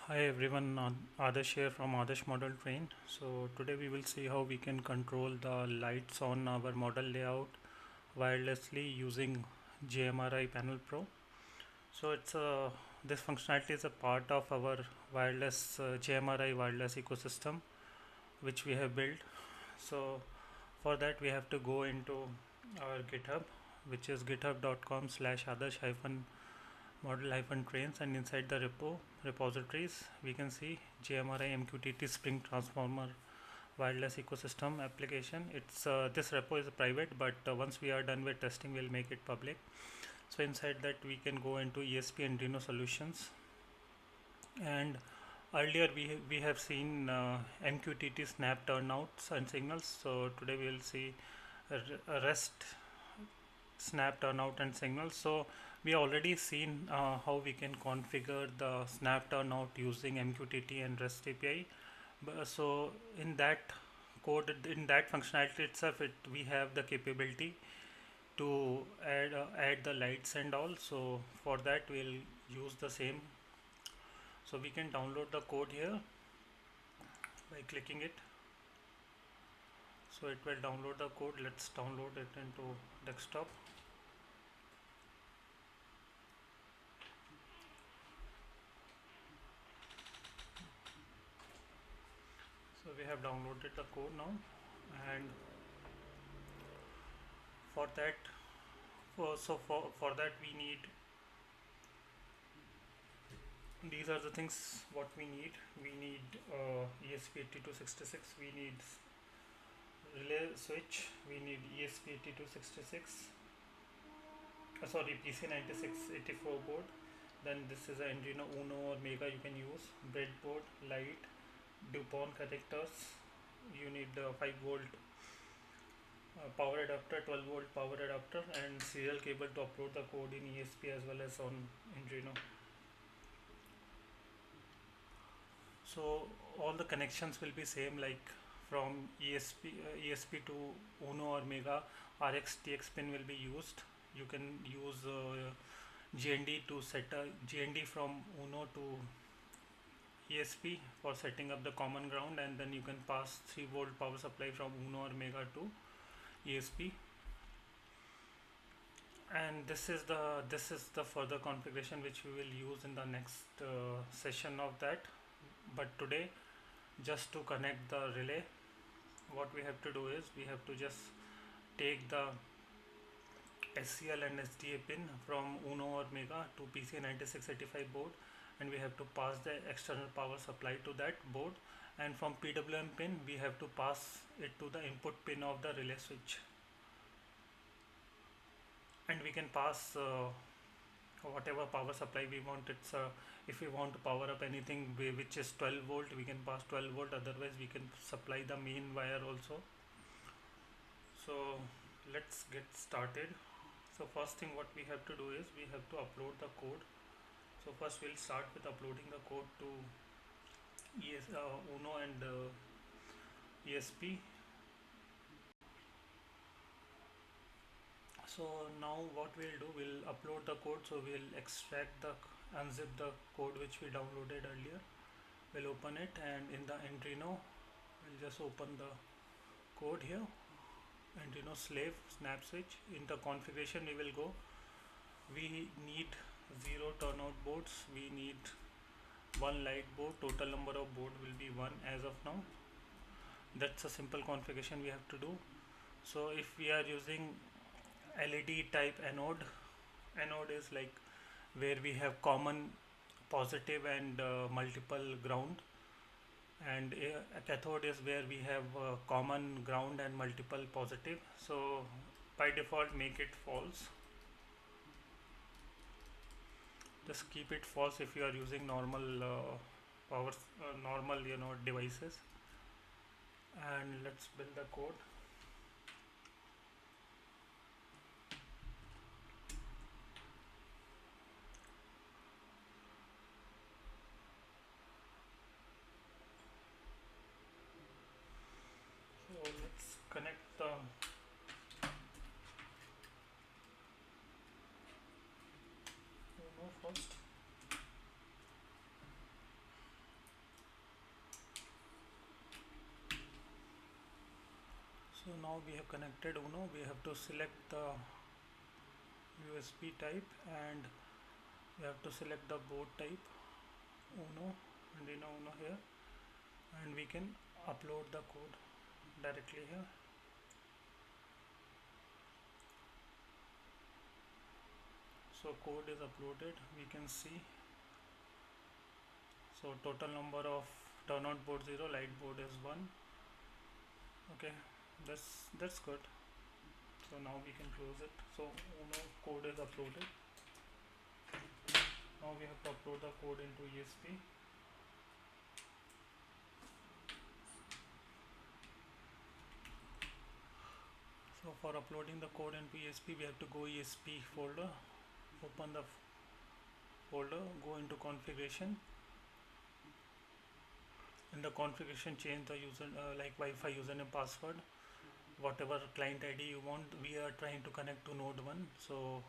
Hi everyone, Adarsh here from Adarsh Model Train. So today we will see how we can control the lights on our model layout wirelessly using JMRI Panel Pro. So this functionality is a part of our wireless JMRI wireless ecosystem which we have built. So for that we have to go into our GitHub, which is github.com/adarsh-model-trains, and inside the repositories we can see JMRI MQTT Spring Transformer wireless ecosystem application. It's This repo is private, but once we are done with testing we'll make it public. So inside that we can go into ESP and Arduino solutions, and earlier we have seen MQTT snap turnouts and signals. So today we will see REST snap turnout and signals. So we already seen how we can configure the snap turnout using MQTT and REST API. So in that in that functionality itself, we have the capability to add the lights and all. So for that we'll use the same. So we can download the code here by clicking it. So it will download the code. Let's download it into desktop. So we have downloaded the code now, and for that for that we need, these are the things what we need. We need ESP8266, we need relay switch, we need ESP8266, sorry, PC9684 board. Then this is an Arduino Uno or Mega you can use, breadboard, light, DuPont connectors. You need the 5 volt power adapter, 12 volt power adapter, and serial cable to upload the code in ESP as well as on Arduino. So all the connections will be same, like from ESP to Uno or Mega, RX TX pin will be used. You can use GND to set a GND from Uno to ESP for setting up the common ground, and then you can pass 3 volt power supply from Uno or Mega to ESP. And this is the further configuration which we will use in the next session of that. But today, just to connect the relay, what we have to do is we have to just take the SCL and SDA pin from Uno or Mega to PC9685 board, and we have to pass the external power supply to that board, and from PWM pin we have to pass it to the input pin of the relay switch. And we can pass whatever power supply we want. If we want to power up anything which is 12 volt, we can pass 12 volt, otherwise we can supply the main wire also. So let's get started. So first thing what we have to do is we have to upload the code. So first we'll start with uploading the code to Uno and ESP. So now what we'll do, we'll upload the code. So we'll unzip the code which we downloaded earlier. We'll open it, and in the Arduino we'll just open the code here, Arduino slave snap switch. In the configuration we will go, we need 0 turnout boards, we need 1 light board, total number of board will be 1 as of now. That's a simple configuration we have to do. So if we are using LED type anode is like where we have common positive and multiple ground, and a cathode is where we have common ground and multiple positive. So by default make it false, just keep it false if you are using normal normal devices. And let's build the code. So let's connect the Uno first. now we have connected Uno. We have to select the USB type and we have to select the board type Uno, Arduino Uno here, and we can upload the code directly here. So code is uploaded, we can see. So total number of turnout board 0, light board is 1. Okay, that's good. So now we can close it. So Uno code is uploaded. Now we have to upload the code into ESP. So for uploading the code into ESP, we have to go ESP folder, open the folder, go into configuration. In the configuration, change the user like Wi-Fi username password, whatever client ID you want. We are trying to connect to node 1, so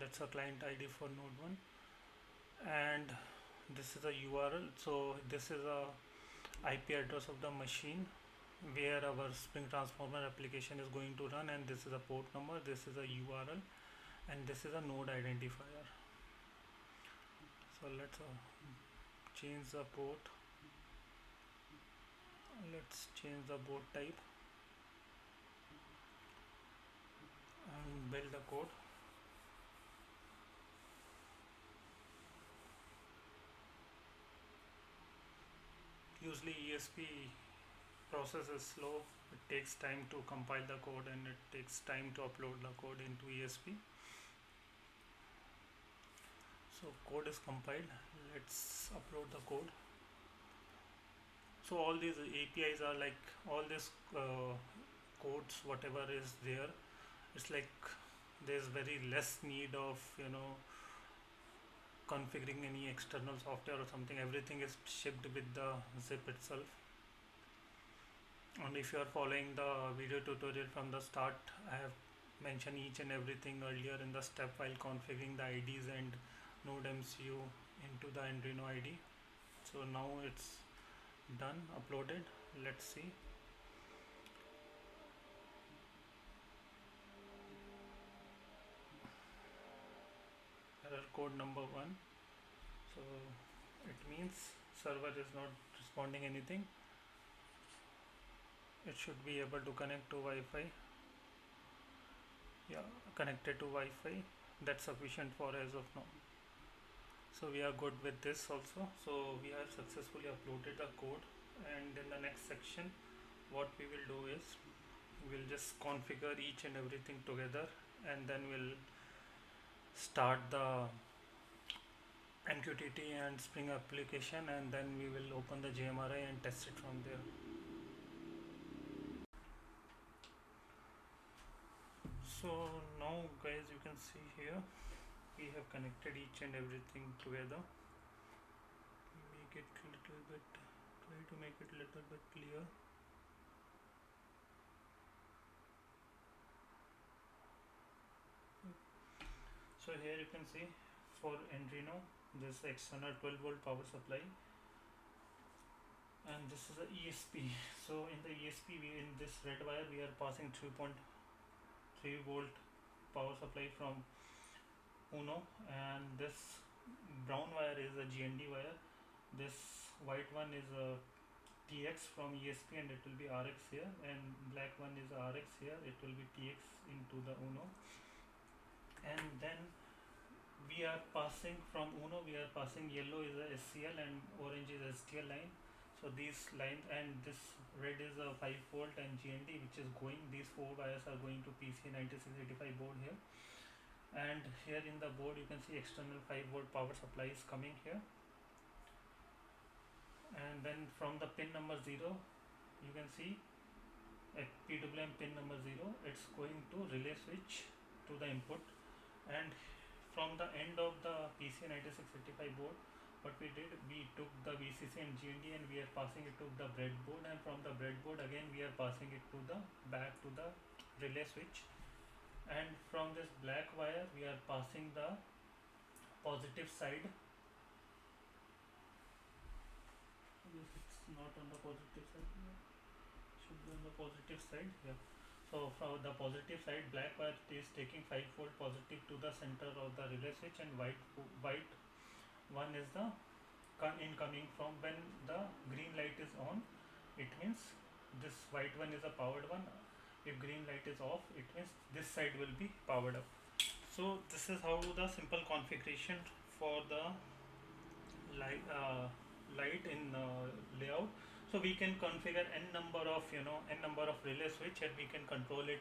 that's a client ID for node 1, and this is a URL. So this is a IP address of the machine where our Spring Transformer application is going to run, and this is a port number, this is a URL, and this is a node identifier. So let's change the port, let's change the board type and build the code. Usually ESP process is slow, it takes time to compile the code and it takes time to upload the code into ESP. So code is compiled, let's upload the code. So all these APIs are like all this codes, whatever is there, it's like there's very less need of configuring any external software or something. Everything is shipped with the zip itself. And if you are following the video tutorial from the start, I have mentioned each and everything earlier in the step while configuring the IDs and node MCU into the Arduino ID. So now it's done, uploaded. Let's see. Error code number 1. So it means server is not responding anything. It should be able to connect to Wi-Fi. Yeah, connected to Wi-Fi. That's sufficient for as of now. So we are good with this also. So we have successfully uploaded the code, and in the next section what we will do is we'll just configure each and everything together, and then we'll start the MQTT and Spring application, and then we will open the JMRI and test it from there. So now guys, you can see here we have connected each and everything together. Make it a little bit, try to make it a little bit clear. So here you can see for Arduino this external 12 volt power supply, and this is a ESP. So in the ESP, in this red wire we are passing 3.3 volt power supply from Uno, and this brown wire is a GND wire. This white one is a TX from ESP, and it will be RX here, and black one is RX here, it will be TX into the Uno. And then we are passing from Uno, we are passing yellow is a SCL and orange is STL line. So these lines, and this red is a 5 volt and GND which is going, these 4 wires are going to PC9685 board here. And here in the board you can see external 5 volt power supply is coming here, and then from the pin number 0 you can see a PWM pin number 0, it's going to relay switch to the input. And from the end of the PC9685 board, what we did, we took the VCC and GND and we are passing it to the breadboard, and from the breadboard again we are passing it to the back to the relay switch. And from this black wire we are passing the positive side. It's not on the positive side, should be on the positive side. Yeah, So from the positive side, black wire is taking 5 volt positive to the center of the relay switch, and white one is the incoming from when the green light is on. It means this white one is a powered one. If green light is off, it means this side will be powered up. So this is how the simple configuration for the light in layout. So we can configure n number of n number of relay switch, and we can control it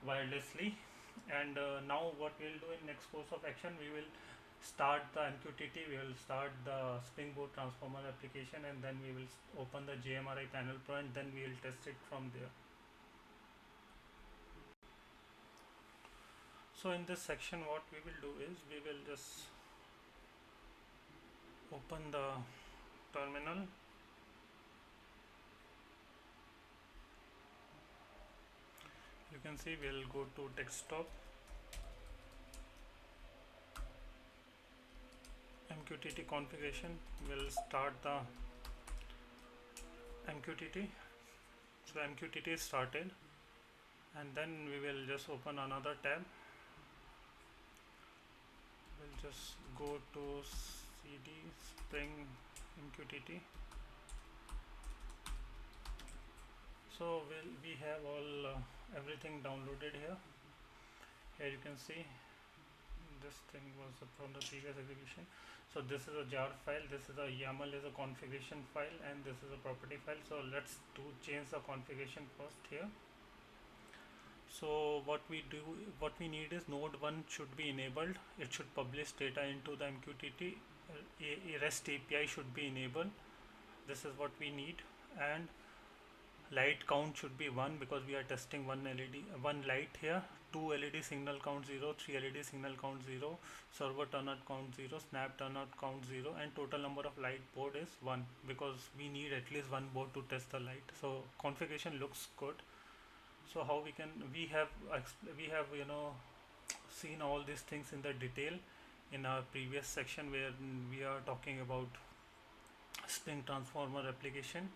wirelessly. And now what we'll do in next course of action, we will start the MQTT, we will start the Spring Boot transformer application, and then we will open the JMRI Panel Pro, and then we will test it from there. So in this section what we will do is we will just open the terminal. You can see we'll go to desktop, MQTT configuration, we'll start the MQTT. So MQTT is started, and then we will just open another tab. We'll just go to CD Spring MQTT. So we have all everything downloaded here. Here you can see this thing was from the previous exhibition. So this is a jar file, this is a YAML is a configuration file, and this is a property file. So let's change the configuration first here. So what we need is node 1 should be enabled. It should publish data into the MQTT. A REST API should be enabled. This is what we need. And light count should be 1, because we are testing one light here. 2 LED signal count 0, 3 LED signal count 0, server turnout count 0, snap turnout count 0, and total number of light board is 1, because we need at least one board to test the light. So configuration looks good. So how we have seen all these things in the detail in our previous section, where we are talking about Spring transformer application.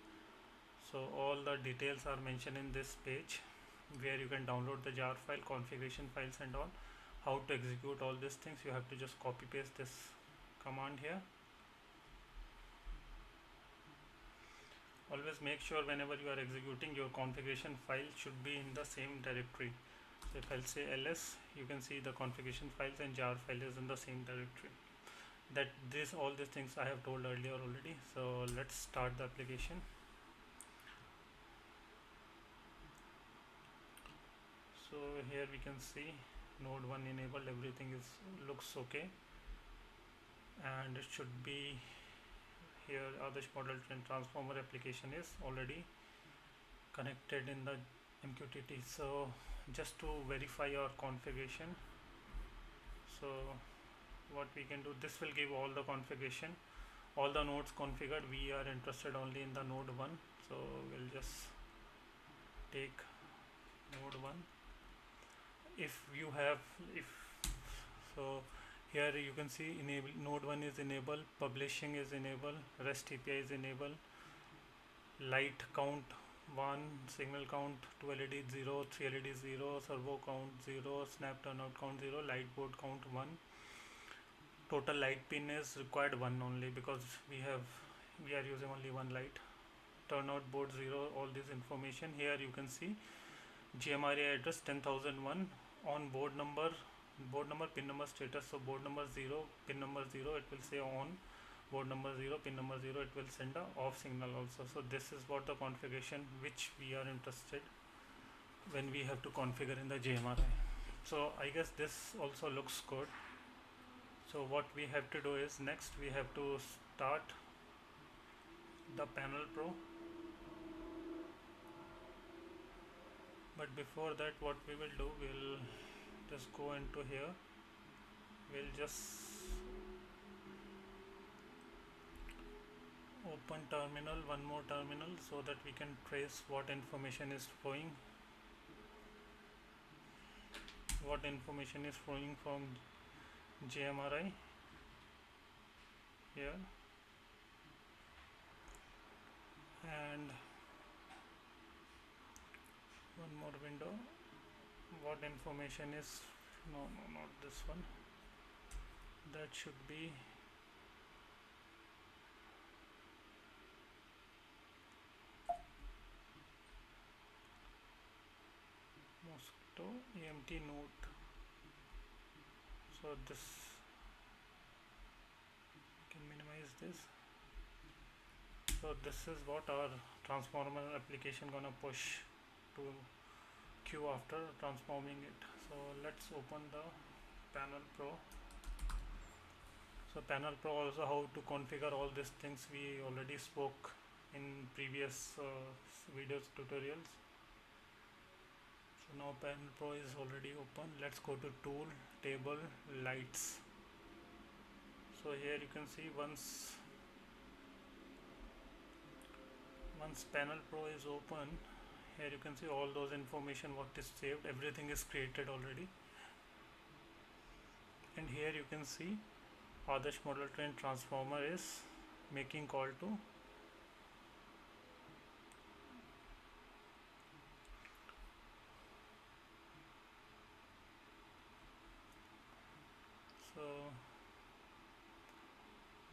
So all the details are mentioned in this page, where you can download the jar file, configuration files, and all. How to execute all these things, you have to just copy paste this command here. Always make sure whenever you are executing, your configuration file should be in the same directory. So if I'll say ls, you can see the configuration files and jar file is in the same directory. All these things I have told earlier already. So let's start the application. So here we can see node 1 enabled, everything looks okay, and it should be here. Adarsh model train transformer application is already connected in the MQTT. So just to verify our configuration, so what we can do, this will give all the configuration, all the nodes configured. We are interested only in the node 1, so we'll just take node 1. So here you can see node 1 is enabled, publishing is enabled, REST API is enabled, light count 1, signal count 2 LED 0, 3 LED 0, servo count 0, snap turnout count 0, light board count 1. Total light pin is required 1 only, because we are using only one light. Turnout board 0, all this information. Here you can see JMRI address 10001, on board number, pin number status. So board number 0, pin number 0, it will say on. Board number 0, pin number 0, it will send a off signal also. So this is what the configuration which we are interested when we have to configure in the JMRI. So I guess this also looks good. So what we have to do is, next we have to start the Panel Pro. But before that, what we will do, we'll just go into here. We'll just open terminal, one more terminal, so that we can trace what information is flowing. What information is flowing from JMRI here, and one more window. What information is, no, not this one, that should be Mosquito EMT node. So this, can minimize this. So this is what our transformer application gonna push to queue after transforming it. So let's open the Panel Pro. So Panel Pro also, how to configure all these things we already spoke in previous videos tutorials. So now Panel Pro is already open. Let's go to Tool, Table, Lights. So here you can see once Panel Pro is open, here you can see all those information what is saved, everything is created already. And here you can see Adarsh Model Train transformer is making call to so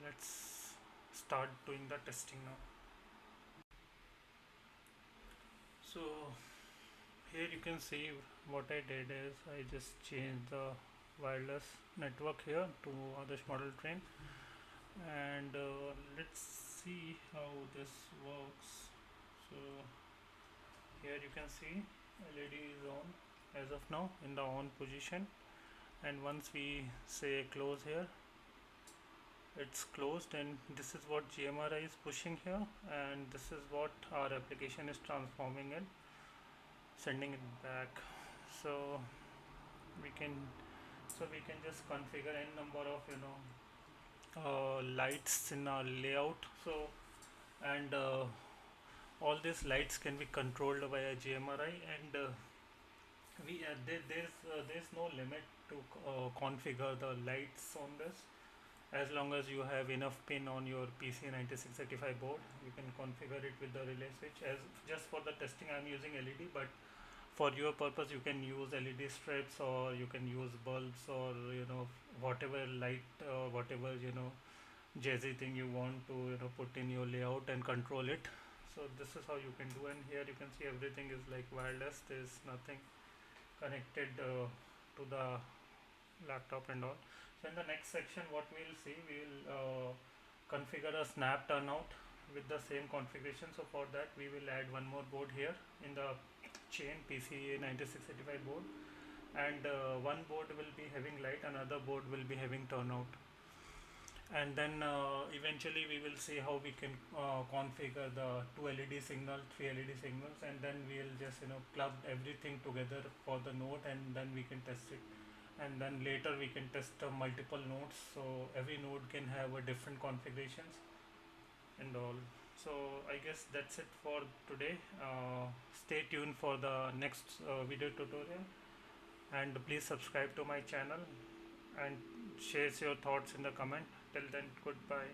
let's start doing the testing now. So here you can see what I did is I just changed the wireless network here to Adarsh Model Train, and let's see how this works. So here you can see LED is on as of now in the on position, and once we say close here, it's closed, and this is what GMRI is pushing here, and this is what our application is transforming it, sending it back. So we can just configure n number of lights in our layout. So and all these lights can be controlled via GMRI, and there's no limit to configure the lights on this. As long as you have enough pin on your PC9685 board, you can configure it with the relay switch. As just for the testing, I'm using LED, but for your purpose, you can use LED strips, or you can use bulbs, or whatever light, whatever jazzy thing you want to put in your layout and control it. So this is how you can do, and here you can see everything is like wireless. There's nothing connected to the laptop and all. So in the next section, what we'll see, we'll configure a snap turnout with the same configuration. So for that, we will add one more board here in the chain, PC9685 board, and one board will be having light, another board will be having turnout, and then eventually we will see how we can configure the 2 LED signal, 3 LED signals, and then we'll just club everything together for the node, and then we can test it. And then later we can test multiple nodes, so every node can have a different configurations and all. So I guess that's it for today. Stay tuned for the next video tutorial, and please subscribe to my channel and share your thoughts in the comment. Till then, goodbye.